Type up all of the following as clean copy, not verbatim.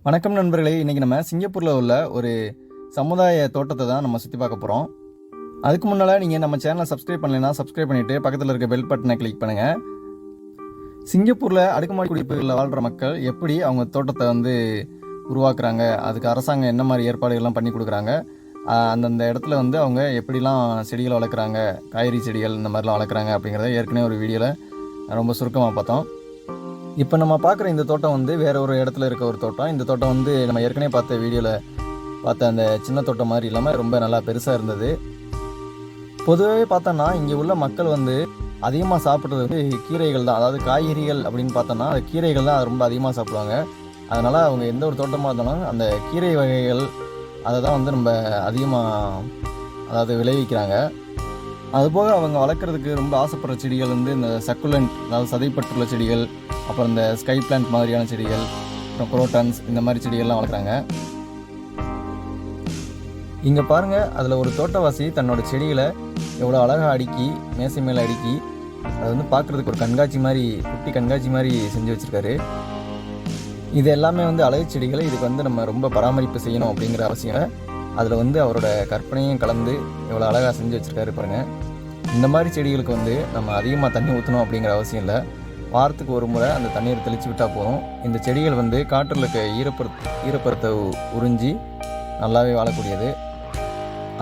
வணக்கம் நண்பர்களே. இன்றைக்கி நம்ம சிங்கப்பூரில் உள்ள ஒரு சமுதாய தோட்டத்தை தான் நம்ம சுற்றி பார்க்க போகிறோம். அதுக்கு முன்னால் நீங்கள் நம்ம சேனலை சப்ஸ்கிரைப் பண்ணலைன்னா சப்ஸ்கிரைப் பண்ணிவிட்டு பக்கத்தில் இருக்க பெல் பட்டனை கிளிக் பண்ணுங்கள். சிங்கப்பூரில் அடுக்குமாடி குடியிருப்புகளில் வாழ்கிற மக்கள் எப்படி அவங்க தோட்டத்தை உருவாக்குறாங்க, அதுக்கு அரசாங்கம் என்ன மாதிரி ஏற்பாடுகள்லாம் பண்ணி கொடுக்குறாங்க, அந்தந்த இடத்துல அவங்க எப்படிலாம் செடிகளை வளர்க்குறாங்க, காய்கறி செடிகள் இந்த மாதிரிலாம் வளர்க்குறாங்க அப்படிங்கிறத ஏற்கனவே ஒரு வீடியோவில் ரொம்ப சுருக்கமாக பார்த்தோம். இப்போ நம்ம பார்க்குற இந்த தோட்டம் வேறு ஒரு இடத்துல இருக்க ஒரு தோட்டம். இந்த தோட்டம் நம்ம ஏற்கனவே பார்த்த வீடியோவில் பார்த்த அந்த சின்ன தோட்டம் மாதிரி இல்லாமல் ரொம்ப நல்லா பெருசாக இருந்தது. பொதுவாகவே பார்த்தோன்னா இங்கே உள்ள மக்கள் அதிகமாக சாப்பிட்றது கீரைகள் தான். அதாவது காய்கறிகள் அப்படின்னு பார்த்தோன்னா அது கீரைகள் தான் ரொம்ப அதிகமாக சாப்பிடுவாங்க. அதனால் அவங்க எந்த ஒரு தோட்டமாக இருந்தாலும் அந்த கீரை வகைகள் அதை தான் ரொம்ப அதிகமாக விளைவிக்கிறாங்க. அதுபோக அவங்க வளர்க்குறதுக்கு ரொம்ப ஆசைப்படுற செடிகள் இந்த சக்குலண்ட், அதாவது சதைப்பற்றுள்ள செடிகள், அப்புறம் இந்த ஸ்கை பிளான்ட் மாதிரியான செடிகள், அப்புறம் குரோட்டன்ஸ், இந்த மாதிரி செடிகள்லாம் வளர்க்குறாங்க. இங்கே பாருங்கள், அதில் ஒரு தோட்டவாசி தன்னோட செடிகளை எவ்வளோ அழகாக அடுக்கி மேசை மேலே அடுக்கி அதை பார்க்குறதுக்கு ஒரு கண்காட்சி மாதிரி, குட்டி கண்காட்சி மாதிரி செஞ்சு வச்சுருக்காரு. இது எல்லாமே அழகு செடிகளை இதுக்கு நம்ம ரொம்ப பராமரிப்பு செய்யணும் அப்படிங்கிற அவசியம். அதில் அவரோட கற்பனையும் கலந்து எவ்வளோ அழகாக செஞ்சு வச்சுருக்காரு பாருங்கள். இந்த மாதிரி செடிகளுக்கு நம்ம அதிகமாக தண்ணி ஊற்றணும் அப்படிங்கிற அவசியம் இல்லை. வாரத்துக்கு ஒரு முறை அந்த தண்ணீரை தெளித்து விட்டால் போதும். இந்த செடிகள் காற்றில் இருக்க ஈரப்பதத்தை உறிஞ்சி நல்லாவே வாழக்கூடியது.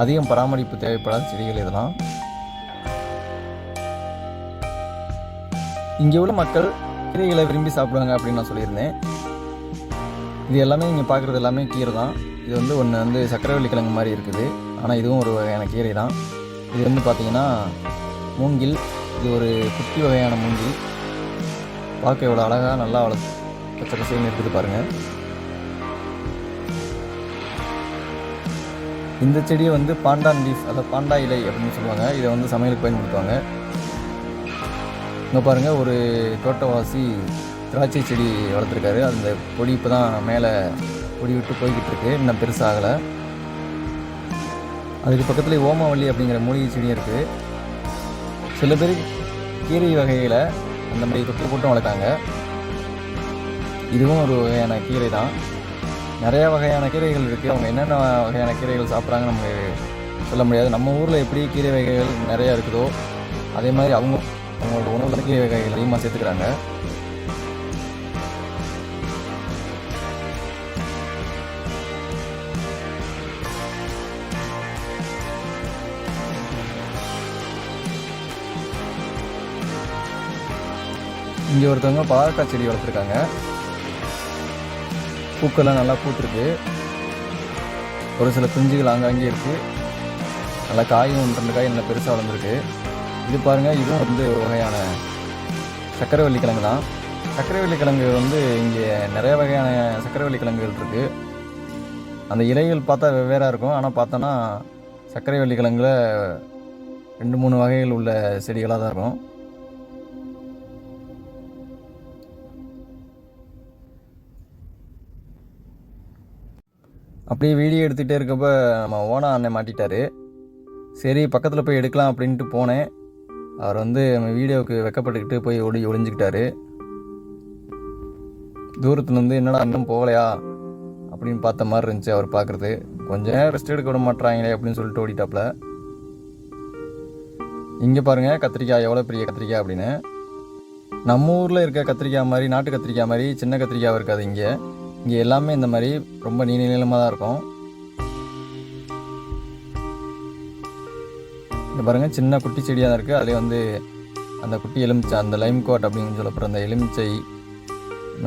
அதிகம் பராமரிப்பு தேவைப்படாத செடிகள் இதெல்லாம். இங்கே உள்ள மக்கள் கீரைகளை விரும்பி சாப்பிடுவாங்க அப்படின்னு நான் சொல்லியிருந்தேன். இது எல்லாமே இங்கே பார்க்குறது எல்லாமே கீரை தான். இது ஒன்று சக்கரவள்ளி கிழங்கு மாதிரி இருக்குது, ஆனால் இதுவும் ஒரு வகையான கீரை தான். இது பார்த்திங்கன்னா மூங்கில். இது ஒரு குட்டி வகையான மூங்கில். பார்க்க எவ்வளோ அழகாக நல்லா பச்சை பசைன்னு இருக்குது பாருங்கள். இந்த செடியை பாண்டான் லீஃப், அதாவது பாண்டா இலை அப்படின்னு சொல்லுவாங்க. இதை சமையலுக்கு பயன்படுத்துவாங்க. இங்கே பாருங்கள், ஒரு தோட்டவாசி திராட்சை செடி வளர்த்துருக்காரு. அந்த கொடி இப்போ தான் மேலே கொடி விட்டு போய்கிட்டு இருக்கு, இன்னும் பெருசாகலை. அதுக்கு பக்கத்துலேயே ஓமவல்லி அப்படிங்கிற மூலிகை செடியும் இருக்குது. சில பேர் கீரை வகைகளை அந்த மாதிரி தொட்டு போட்டும் வளர்க்காங்க. இதுவும் ஒரு வகையான கீரை தான். நிறையா வகையான கீரைகள் இருக்குது. அவங்க என்னென்ன வகையான கீரைகள் சாப்பிட்றாங்கன்னு நமக்கு சொல்ல முடியாது. நம்ம ஊரில் எப்படி கீரை வகைகள் நிறையா இருக்குதோ அதே மாதிரி அவங்களோட உணவுல கீரை வகைகள் அதிகமாக சேர்த்துக்கிறாங்க. இங்கே ஒருத்தவங்க பாவக்காய் செடி வளர்த்துருக்காங்க. பூக்கெல்லாம் நல்லா பூத்துருக்கு. ஒரு சில குஞ்சுகள் அங்கங்கே இருக்குது. நல்லா காயும் 2 காய் நல்லா பெருசாக வளர்ந்துருக்கு. இது பாருங்கள், இதுவும் ஒரு வகையான சக்கரவள்ளி கிழங்கு தான். சக்கரவள்ளி கிழங்கு இங்கே நிறைய வகையான சக்கரவள்ளி கிழங்குகள் இருக்குது. அந்த இலைகள் பார்த்தா வெவ்வேறாக இருக்கும், ஆனால் பார்த்தோன்னா சக்கரவள்ளி கிழங்குல 2-3 வகைகள் உள்ள செடிகளாக தான் இருக்கும். அப்படியே வீடியோ எடுத்துகிட்டே இருக்கப்ப நம்ம ஓனா அண்ணன் மாட்டிட்டார். சரி பக்கத்தில் போய் எடுக்கலாம் அப்படின்ட்டு போனேன். அவர் நம்ம வீடியோவுக்கு வெக்கப்பட்டுக்கிட்டு போய் ஒளிஞ்சிக்கிட்டாரு. தூரத்துலேருந்து என்னடா இன்னும் போகலையா அப்படின்னு பார்த்த மாதிரி இருந்துச்சு அவர் பார்க்குறது. கொஞ்சம் நேரம் ரெஸ்ட் எடுக்க விட மாட்டுறாங்களே அப்படின்னு சொல்லிட்டு ஓடிட்டாப்புல. இங்கே பாருங்கள், கத்திரிக்காய் எவ்வளோ பெரிய கத்திரிக்காய் அப்படின்னு. நம்ம ஊரில் இருக்க கத்திரிக்காய் மாதிரி, நாட்டு கத்திரிக்காய் மாதிரி சின்ன கத்திரிக்காய் இருக்காது. இங்கே எல்லாமே இந்த மாதிரி ரொம்ப நீளமாக தான் இருக்கும். இங்கே பாருங்கள், சின்ன குட்டி செடியாக தான் இருக்குது. அதிலே அந்த குட்டி எலுமிச்சை, அந்த லைம் கோட் அப்படின்னு சொல்லப்படுற அந்த எலுமிச்சை,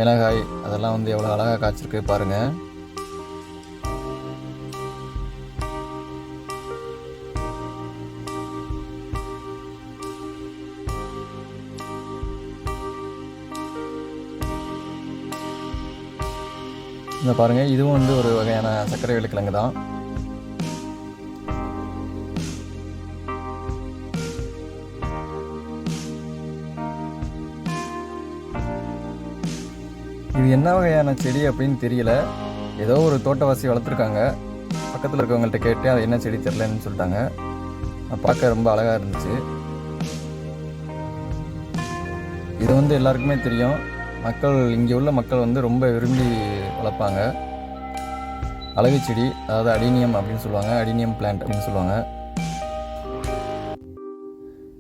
மிளகாய், அதெல்லாம் எவ்வளோ அழகாக காய்ச்சிருக்கு பாருங்கள். இங்கே பாருங்கள், இதுவும் ஒரு வகையான சர்க்கரை கிழங்கு தான். இது என்ன வகையான செடி அப்படின்னு தெரியல. ஏதோ ஒரு தோட்டவாசி வளர்த்துருக்காங்க. பக்கத்தில் இருக்கவங்கள்ட்ட கேட்டு அது என்ன செடி தெரிலன்னு சொல்லிட்டாங்க. பார்க்க ரொம்ப அழகாக இருந்துச்சு. இது எல்லாருக்குமே தெரியும். இங்கே உள்ள மக்கள் வந்து ரொம்ப விரும்பி வளர்ப்பாங்க. அழகு செடி, அதாவது அடினியம் அப்படின்னு சொல்லுவாங்க, அடினியம் பிளான்ட் அப்படின்னு சொல்லுவாங்க.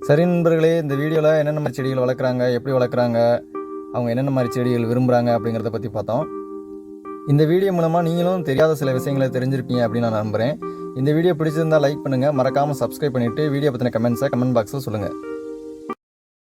சரி நண்பர்களே, இந்த வீடியோவில் என்னென்ன மாதிரி செடிகள் வளர்க்குறாங்க, எப்படி வளர்க்குறாங்க, அவங்க என்னென்ன மாதிரி செடிகள் விரும்புகிறாங்க அப்படிங்கிறத பற்றி பார்த்தோம். இந்த வீடியோ மூலமாக நீங்களும் தெரியாத சில விஷயங்களை தெரிஞ்சிருப்பீங்க அப்படின்னு நான் நம்புகிறேன். இந்த வீடியோ பிடிச்சிருந்தால் லைக் பண்ணுங்கள், மறக்காமல் சப்ஸ்கிரைப் பண்ணிவிட்டு வீடியோ பற்றின கமெண்ட் பாக்ஸில் சொல்லுங்கள்.